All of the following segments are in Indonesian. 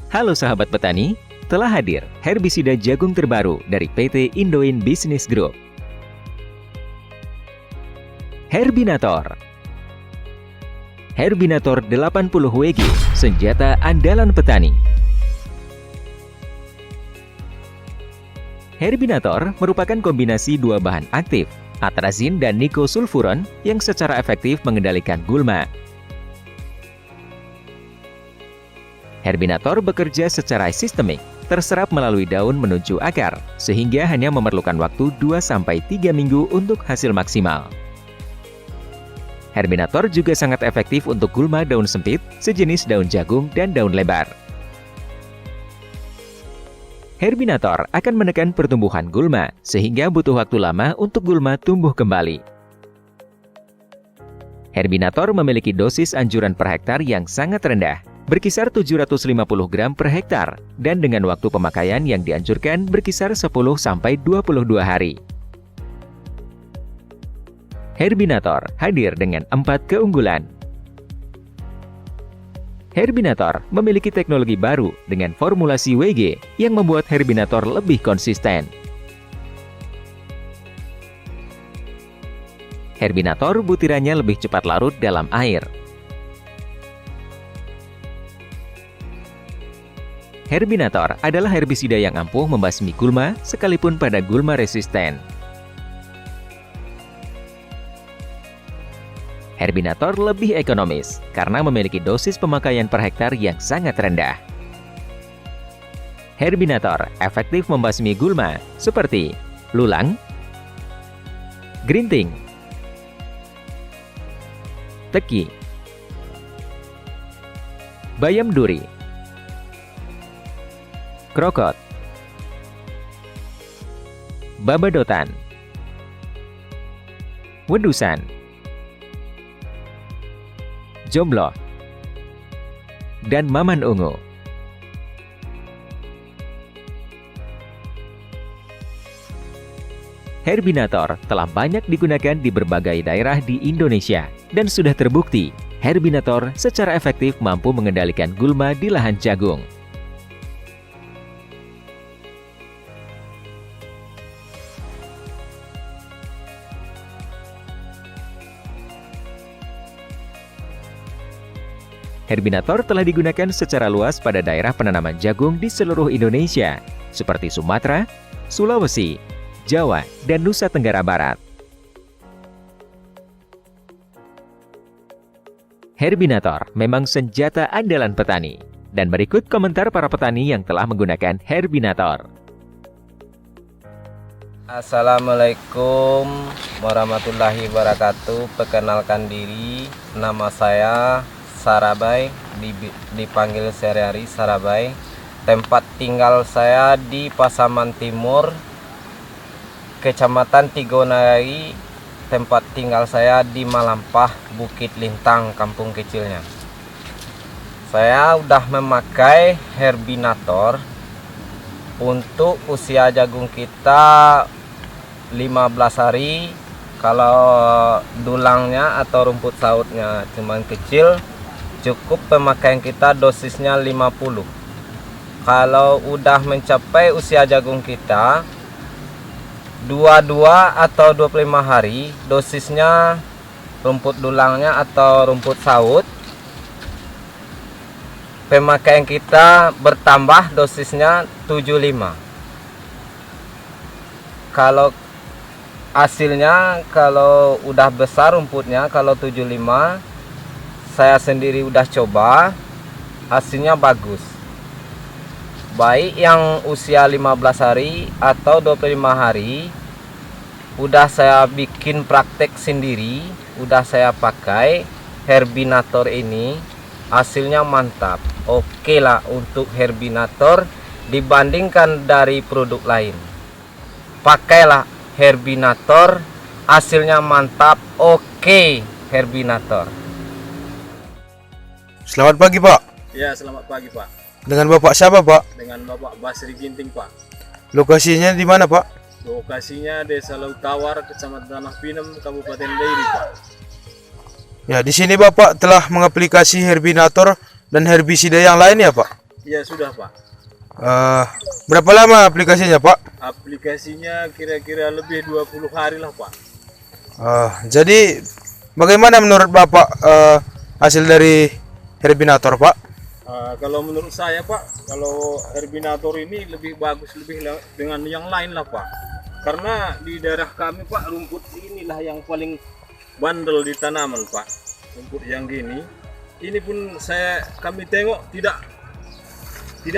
Halo sahabat petani, telah hadir herbisida jagung terbaru dari PT Indoin Business Group. Herbinator. Herbinator 80 WG, senjata andalan petani. Herbinator merupakan kombinasi dua bahan aktif, atrazin dan nikosulfuron yang secara efektif mengendalikan gulma. Herbinator bekerja secara sistemik, terserap melalui daun menuju akar, sehingga hanya memerlukan waktu 2-3 minggu untuk hasil maksimal. Herbinator juga sangat efektif untuk gulma daun sempit, sejenis daun jagung dan daun lebar. Herbinator akan menekan pertumbuhan gulma, sehingga butuh waktu lama untuk gulma tumbuh kembali. Herbinator memiliki dosis anjuran per hektar yang sangat rendah, berkisar 750 gram per hektar, dan dengan waktu pemakaian yang dianjurkan berkisar 10-22 hari. Herbinator hadir dengan 4 keunggulan. Herbinator memiliki teknologi baru dengan formulasi WG yang membuat Herbinator lebih konsisten. Herbinator butirannya lebih cepat larut dalam air. Herbinator adalah herbisida yang ampuh membasmi gulma sekalipun pada gulma resisten. Herbinator lebih ekonomis karena memiliki dosis pemakaian per hektar yang sangat rendah. Herbinator efektif membasmi gulma seperti lulang, gerinting, teki, bayam duri, krokot, babadotan, wedusan, jomblo, dan maman ungu. Herbinator telah banyak digunakan di berbagai daerah di Indonesia dan sudah terbukti Herbinator secara efektif mampu mengendalikan gulma di lahan jagung. Herbinator telah digunakan secara luas pada daerah penanaman jagung di seluruh Indonesia, seperti Sumatera, Sulawesi, Jawa, dan Nusa Tenggara Barat. Herbinator memang senjata andalan petani, dan berikut komentar para petani yang telah menggunakan Herbinator. Assalamualaikum warahmatullahi wabarakatuh. Perkenalkan diri, nama saya Sarabai, dipanggil sehari-hari Sarabai. Tempat tinggal saya di Pasaman Timur, Kecamatan Tigonai. Tempat tinggal saya di Malampah, Bukit Lintang, kampung kecilnya. Saya udah memakai Herbinator untuk usia jagung kita 15 hari. Kalau dulangnya atau rumput sautnya cuman kecil, cukup pemakaian kita dosisnya 50. Kalau udah mencapai usia jagung kita 22 atau 25 hari, dosisnya rumput dulangnya atau rumput saut, pemakaian kita bertambah dosisnya 75. Kalau hasilnya, kalau udah besar rumputnya, kalau 75, saya sendiri udah coba, hasilnya bagus. Baik yang usia 15 hari atau 25 hari, udah saya bikin praktek sendiri, udah saya pakai Herbinator ini, hasilnya mantap. Oke lah untuk Herbinator dibandingkan dari produk lain. Pakailah Herbinator, hasilnya mantap. Oke, Herbinator. Selamat pagi, Pak. Ya, selamat pagi, Pak. Dengan Bapak siapa, Pak? Dengan Bapak Basri Ginting, Pak. Lokasinya di mana, Pak? Lokasinya Desa Lautawar, Kecamatan Tanah Pinem, Kabupaten Dairi, Pak. Ya, di sini Bapak telah mengaplikasi Herbinator dan herbisida yang lain ya, Pak? Iya sudah Pak. Berapa lama aplikasinya Pak? Aplikasinya kira-kira lebih 20 hari lah Pak. Jadi bagaimana menurut Bapak hasil dari Herbinator Pak? Kalau menurut saya Pak, kalau Herbinator ini lebih bagus dengan yang lain lah Pak. Karena di daerah kami Pak, rumput inilah yang paling bandel di tanaman Pak. Rumput yang gini, ini pun kami tengok tidak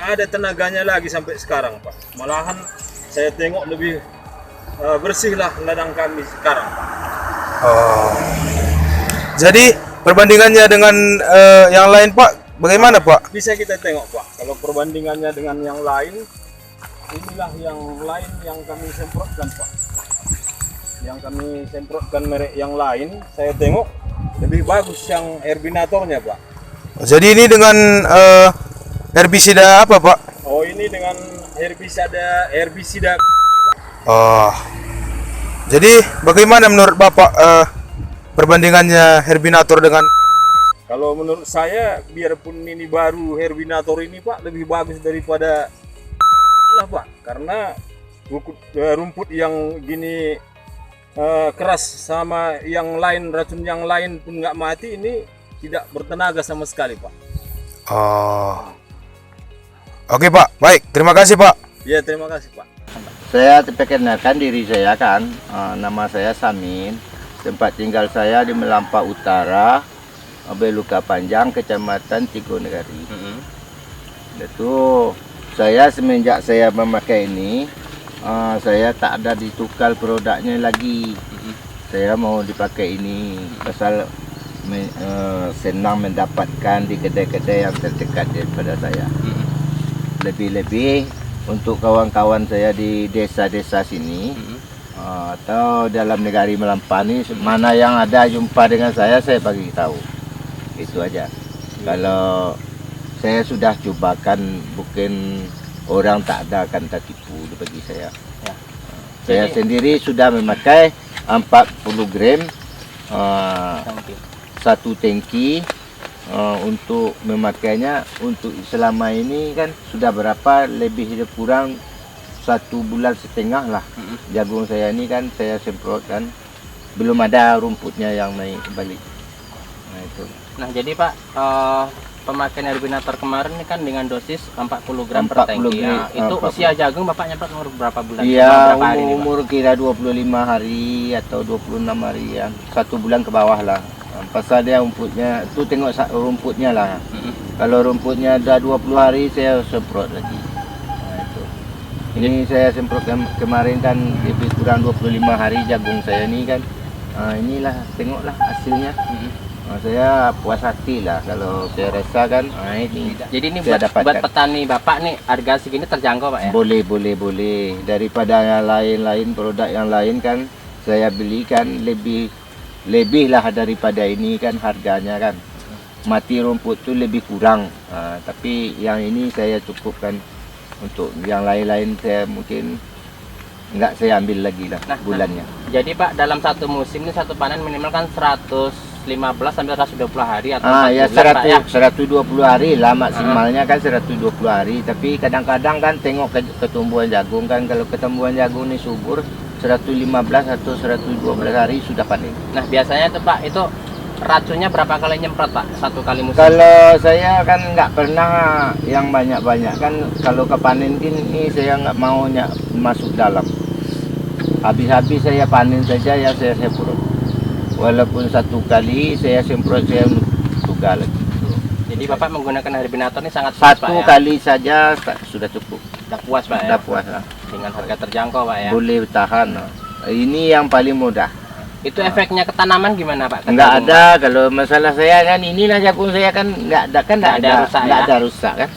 ada tenaganya lagi sampai sekarang Pak. Malahan saya tengok lebih bersih lah ladang kami sekarang Pak. Jadi perbandingannya dengan yang lain Pak, bagaimana Pak? Bisa kita tengok Pak, kalau perbandingannya dengan yang lain, inilah yang lain yang kami semprotkan Pak. Yang kami semprotkan merek yang lain, saya tengok lebih bagus yang Herbinatornya Pak. Jadi ini dengan herbisida apa Pak? Oh ini dengan herbisida. Jadi bagaimana menurut Bapak perbandingannya Herbinator dengan? Kalau menurut saya, biarpun ini baru Herbinator ini Pak, lebih bagus daripada lah Pak. Karena rumput yang gini keras sama yang lain, racun yang lain pun nggak mati, ini tidak bertenaga sama sekali Pak. Oke Pak, baik, terima kasih Pak. Ya terima kasih Pak. Saya perkenalkan diri saya kan, nama saya Samin. Tempat tinggal saya di Melampau Utara, Beluka Panjang, Kecamatan Tigonegari. Itu saya semenjak saya memakai ini, saya tak ada ditukar produknya lagi. Saya mau dipakai ini, pasal senang mendapatkan di kedai-kedai yang terdekat daripada saya. Lebih-lebih untuk kawan-kawan saya di desa-desa sini atau dalam negari Melampau ini, mana yang ada jumpa dengan saya bagi tahu. Itu aja. Kalau saya sudah cobakan, bukan orang tak ada akan tak tipu bagi saya. Saya sendiri sudah memakai 40 gram satu tangki. Untuk memakainya untuk selama ini kan sudah berapa, lebih kurang 1,5 bulan lah. Jagung saya ini kan saya semprotkan, belum ada rumputnya yang naik kembali. Nah itu. Nah jadi Pak, pemakaian Herbinator kemarin ini kan dengan dosis 40 gram per tangki. Ya, itu 40. Usia jagung Bapak nyemprot umur berapa bulan? Iya, umur kira 25 hari atau 26 hari ya. 1 bulan ke bawah lah. Pasal dia rumputnya, tu tengok rumputnya lah. Kalau rumputnya dah 20 hari saya semprot lagi. Nah, itu. Ini saya semprot kemarin kan lebih kurang 25 hari jagung saya ini kan. Inilah tengoklah hasilnya. Saya puas hati lah kalau saya rasa kan. Ini. Jadi ini buat petani Bapak nih harga segini terjangkau Pak ya? Boleh. Daripada yang lain-lain, produk yang lain kan saya belikan lebih lah daripada ini kan harganya kan. Mati rumput tu lebih kurang. Tapi yang ini saya cukupkan. Untuk yang lain-lain saya mungkin enggak saya ambil lagi lah bulannya. Jadi Pak, dalam satu musim ini satu panen minimal kan 115 sampai 120 hari atau ya 100, bulan, Pak, ya? 120 hari lah maksimalnya kan 120 hari. Tapi kadang-kadang kan tengok ketumbuhan jagung kan, kalau ketumbuhan jagung ini subur 115 atau 112 hari sudah panen. Nah biasanya tuh Pak, itu racunnya berapa kali nyemprot Pak satu kali musim? Kalau saya kan nggak pernah yang banyak-banyak kan. Kalau ke panen ini saya nggak mau masuk dalam. Habis-habis saya panen saja ya saya semprot. Walaupun satu kali saya semprot, saya tukar lagi. Jadi Bapak menggunakan Herbinator ini sangat satu Pak, ya? kali saja sudah cukup. Udah puas Pak ya? Udah puas lah. Dengan harga terjangkau Pak ya? Boleh bertahan. Ini yang paling mudah. Itu efeknya ke tanaman gimana Pak? Enggak ada. Kalau masalah saya kan inilah jagung saya kan enggak ada rusak kan.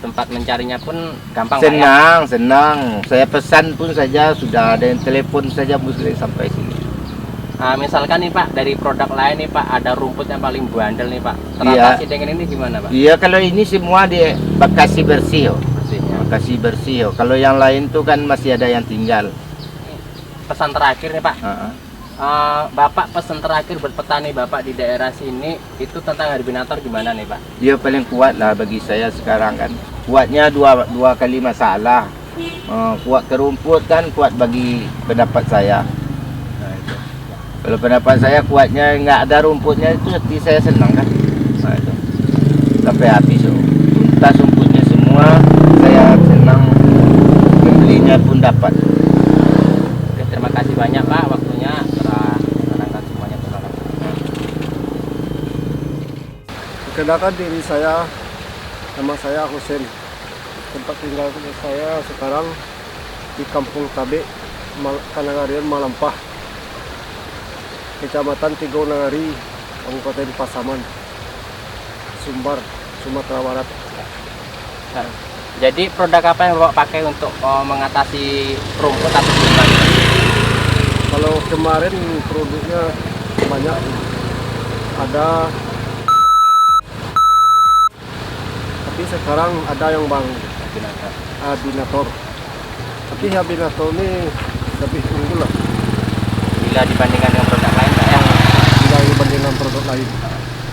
Tempat mencarinya pun gampang Pak ya? Senang. Saya pesan pun saja sudah ada yang telepon saja boleh sampai sini. Misalkan nih Pak, dari produk lain nih Pak, ada rumput yang paling bandel nih Pak. Teratasi dengan ini gimana Pak? Iya, kalau ini semua di Bekasi bersih. Bekasi bersih. Kalau yang lain tuh kan masih ada yang tinggal. Pesan terakhir nih Pak. Bapak pesan terakhir buat petani Bapak di daerah sini itu tentang Herbinator gimana nih Pak? Dia paling kuat lah bagi saya sekarang kan. kuatnya dua kali masalah. Kuat ke rumput kan kuat bagi pendapat saya. Nah, itu. Kalau pendapat saya kuatnya nggak ada rumputnya itu hati saya senang kan. Nah, itu. Sampai habis tuntas rumputnya semua, saya senang, membelinya pun dapat. Oke, terima kasih banyak Pak waktunya telah menerangkan semuanya. Terima kasih. Perkenalkan diri saya, nama saya Husin. Tempat tinggal saya sekarang di Kampung Tabe, Kanagarian Malampah, Kecamatan Tigo Nagari, Kabupaten Pasaman, Sumbar, Sumatera Barat. Nah, jadi produk apa yang Bapak pakai untuk mengatasi rumput atau kuman? Kalau kemarin produknya banyak, ada, tapi sekarang ada yang baru, Abinator. Tapi Abinator ini lebih unggul lah Bila dibandingkan dengan produk lain Pak ya? bila dibandingkan produk lain.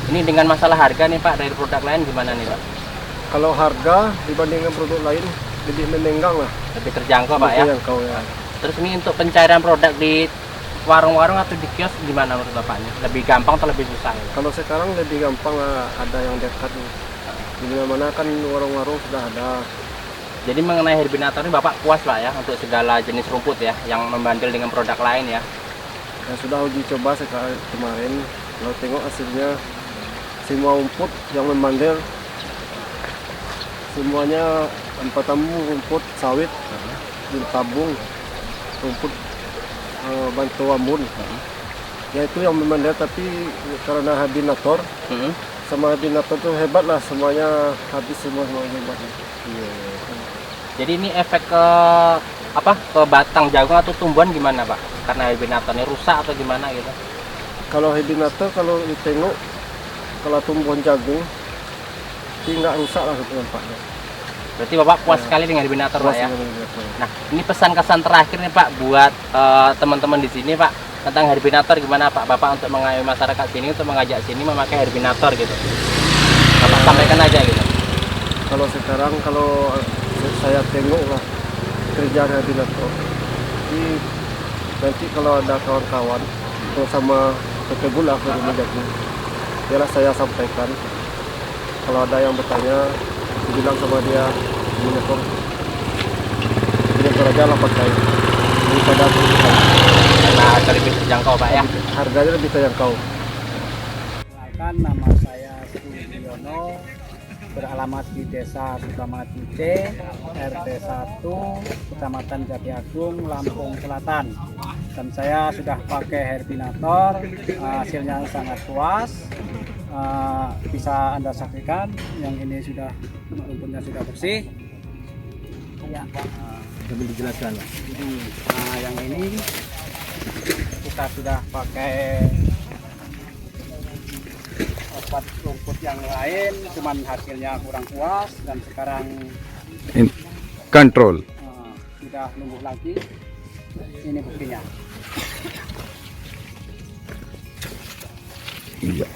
Ini dengan masalah harga nih Pak, dari produk lain gimana nih Pak? Kalau harga dibandingkan produk lain lebih menenggang lah. Lebih terjangkau Pak ya? Yang kau ya. Terus ini untuk pencarian produk di warung-warung atau di kios gimana menurut Bapak ini? Lebih gampang atau lebih susah? Kalau sekarang lebih gampang lah, ada yang dekat. Di mana-mana kan warung-warung sudah ada. Jadi mengenai Herbinator ini Bapak puas Pak ya untuk segala jenis rumput ya yang membandel dengan produk lain ya? Ya sudah uji coba sekarang kemarin. Kalau tengok hasilnya, semua rumput yang membandel semuanya pertama rumput sawit, tabung, rumput bantu ambun. Ya itu yang membandel, tapi karena Herbinator sama Herbinator itu hebat lah, semuanya habis semua hebat. Jadi ini efek ke apa ke batang jagung atau tumbuhan gimana Pak? Karena Herbinator ini rusak atau gimana gitu? Kalau Herbinator kalau ditengok, kalau tumbuhan jagung ini nggak rusak lah nampaknya. Berarti Bapak puas sekali dengan Herbinator Pak ya? Herbinator. Nah ini pesan-kesan terakhir nih Pak buat teman-teman di sini Pak tentang Herbinator gimana Pak? Bapak untuk mengayomi masyarakat sini untuk mengajak sini memakai Herbinator gitu. Bapak sampaikan aja gitu. Kalau sekarang kalau saya tengok lah kerjaan Herbinator, jadi nanti kalau ada kawan-kawan atau sama ketemu lah ke rumah jagung, biarlah saya sampaikan. Kalau ada yang bertanya, bilang sama dia Herbinator aja lah pakai daripada Karena harga lebih terjangkau Pak ya? harganya lebih terjangkau. Perkenalkan, nama saya Sudiono, beralamat di Desa Sukamati C, RT 1, Kecamatan Jati Agung, Lampung Selatan. Dan saya sudah pakai Herbinator, hasilnya sangat puas. Bisa Anda saksikan, yang ini sudah rumputnya sudah bersih. Ya. Sambil dijelaskan. Yang ini kita sudah pakai obat rumput yang lain, cuman hasilnya kurang puas, dan sekarang Kontrol. sudah nunggu lagi. Ini buktinya. Iya.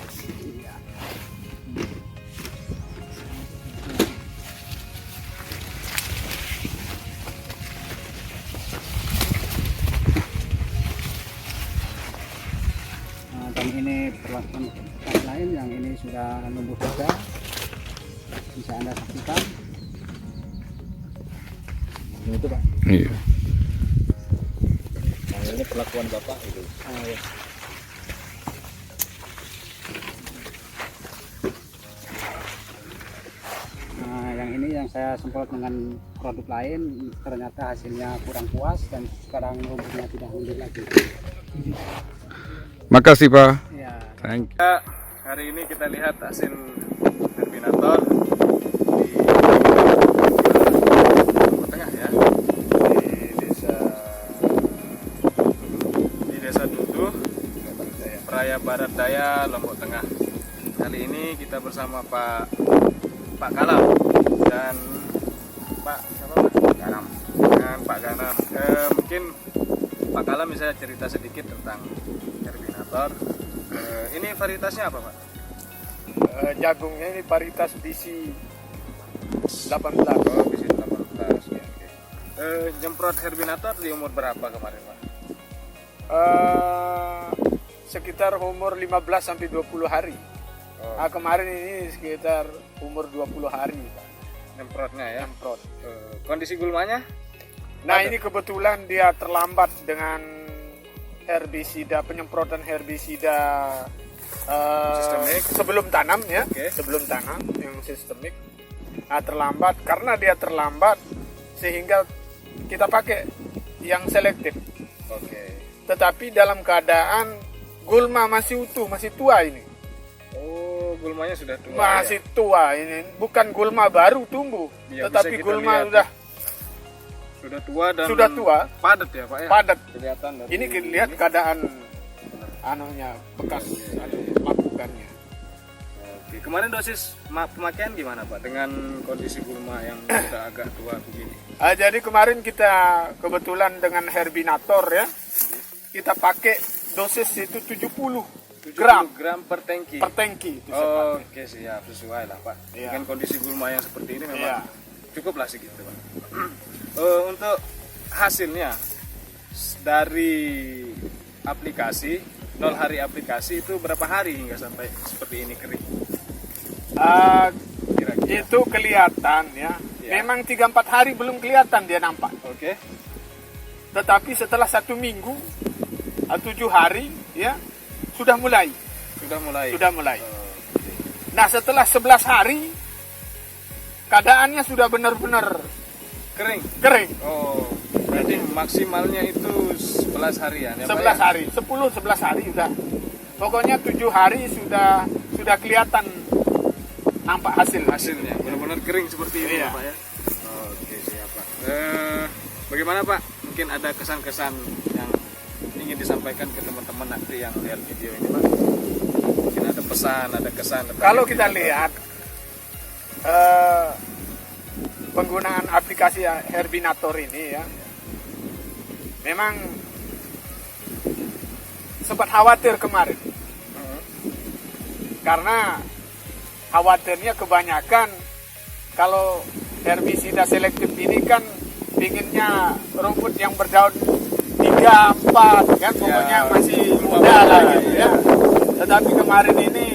Dan ini perlakuan yang lain, yang ini sudah numbuh juga, bisa Anda saksikan. Itu Pak. Iya. Ini perlakuan Bapak itu. Ya. Yang ini yang saya semprot dengan produk lain, ternyata hasilnya kurang puas dan sekarang rumputnya tidak mundur lagi. Makasih Pak. Ya. Thank you. Hari ini kita lihat hasil Herbinator di Lombok Tengah ya, di desa Duduh, Peraya Barat Daya, Lombok Tengah. Kali ini kita bersama Pak Kalam dan Pak siapa Pak? Ganam. Dan Pak Ganam. Mungkin Pak Kalam bisa cerita sedikit tentang Herbinator. Ini varietasnya apa Pak? Jagungnya ini varietas DC 18. Oh, bisa 18. Ya, oke. Nyemprot herbinator di umur berapa kemarin, Pak? Sekitar umur 15 sampai 20 hari. Oh, Kemarin ini sekitar umur 20 hari, Pak. nyemprotnya ya. Nyemprot. Kondisi gulmanya? Nah, ini kebetulan dia terlambat dengan herbisida, penyemprotan herbisida Sistemik. sebelum tanam ya, Oke. sebelum tanam yang sistemik. Nah, terlambat karena dia terlambat sehingga kita pakai yang selektif. Oke. Tetapi dalam keadaan gulma masih utuh, masih tua ini. Oh, gulmanya sudah tua. Masih tua ini, bukan gulma baru tumbuh, Iya, tetapi bisa kita gulma lihat. sudah Tua dan sudah tua, padat ya, Pak ya. padat. Kelihatan dari Ini kita lihat keadaan anunya, bekas lapukannya. Oke, kemarin dosis pemakaian gimana, Pak, dengan kondisi gulma yang sudah agak tua begini? Jadi kemarin kita kebetulan dengan herbinator ya, kita pakai dosis itu 70 gram gram per tangki. per tangki. Itu saya pakai. Oke, siap, sesuai lah, Pak. Iya. Dengan kondisi gulma yang seperti ini memang Iya. cukup lah segitu, Pak. Untuk hasilnya dari aplikasi 0 hari aplikasi itu berapa hari hingga sampai seperti ini kering? Kira-kira. Itu kelihatan ya. Ya. Memang 3-4 hari belum kelihatan dia nampak. Oke. Tetapi setelah 1 minggu, 7 hari ya, sudah mulai. Sudah mulai. Sudah mulai. Oke. Nah, setelah 11 hari, keadaannya sudah benar-benar Kering. kering. Oh, berarti maksimalnya itu 11 harian ya, 11 Pak, ya? hari, 10-11 hari sudah. Pokoknya 7 hari sudah kelihatan nampak Hasilnya benar-benar kering seperti ini Iya. ya, Pak ya. Oke, siap, Pak. Bagaimana, Pak? Mungkin ada kesan-kesan yang ingin disampaikan ke teman-teman nanti yang lihat video ini, Pak. Mungkin ada pesan, ada kesan. Kalau kita lihat penggunaan aplikasi herbinator ini ya, memang sempat khawatir kemarin. Karena khawatirnya kebanyakan kalau herbisida selektif ini kan pinginnya rumput yang berdaun 3-4 kan, pokoknya masih muda lah gitu ya. Tetapi kemarin ini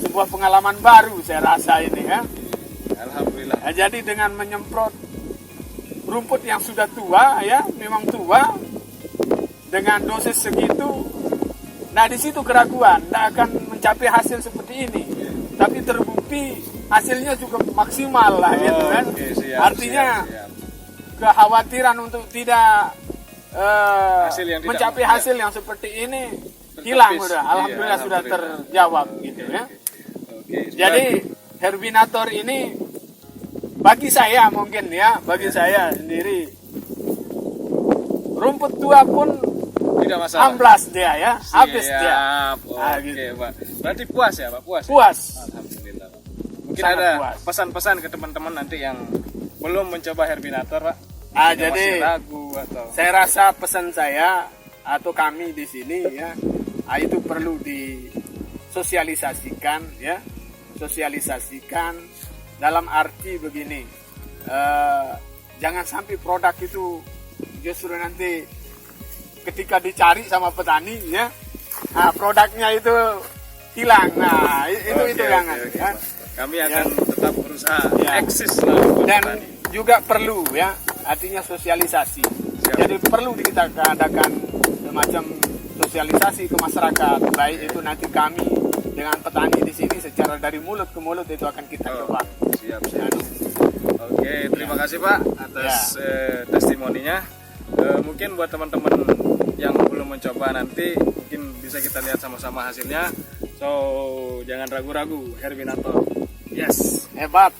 sebuah pengalaman baru saya rasa ini ya. Alhamdulillah. Nah, jadi dengan menyemprot rumput yang sudah tua ya, memang tua, dengan dosis segitu, nah di situ keraguan, tidak akan mencapai hasil seperti ini. Tapi terbukti hasilnya cukup maksimal lah gitu kan. Oke, siap, Artinya siap. kekhawatiran untuk tidak Hasil yang tidak mencapai ya. hasil yang seperti ini hilang Tertepis. udah. Iya, Alhamdulillah sudah alhamdulillah. terjawab gitu ya. Oke. Jadi herbinator ini bagi saya mungkin ya, bagi saya sendiri rumput tua pun tidak masalah. amblas dia ya, habis dia. Siap. Ah, Oke, gitu. Pak. Berarti puas ya, Pak? Puas. ya? Puas. Alhamdulillah, Pak. Mungkin Sangat ada puas. pesan-pesan ke teman-teman nanti yang belum mencoba herbinator, Pak. Yang Jadi masih ragu atau saya rasa pesan saya atau kami di sini ya, itu perlu disosialisasikan ya, sosialisasikan dalam arti begini, jangan sampai produk itu justru nanti ketika dicari sama petani ya, produknya itu hilang. Nah itu jangan. oke, Ya. Pak. Kami akan tetap berusaha Ya. eksis lah buat Dan petani. juga perlu ya, artinya sosialisasi. Siap. Jadi perlu kita adakan semacam sosialisasi ke masyarakat, baik itu nanti kami dengan petani di sini secara dari mulut ke mulut itu akan kita coba. Siap. Oke, terima kasih, Pak, atas testimoninya. Mungkin buat teman-teman yang belum mencoba nanti mungkin bisa kita lihat sama-sama hasilnya. So, jangan ragu-ragu, herbinator. Yes. Hebat.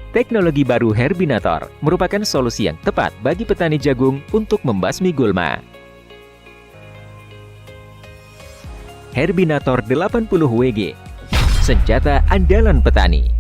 Teknologi baru Herbinator merupakan solusi yang tepat bagi petani jagung untuk membasmi gulma. Herbinator 80 WG, senjata andalan petani.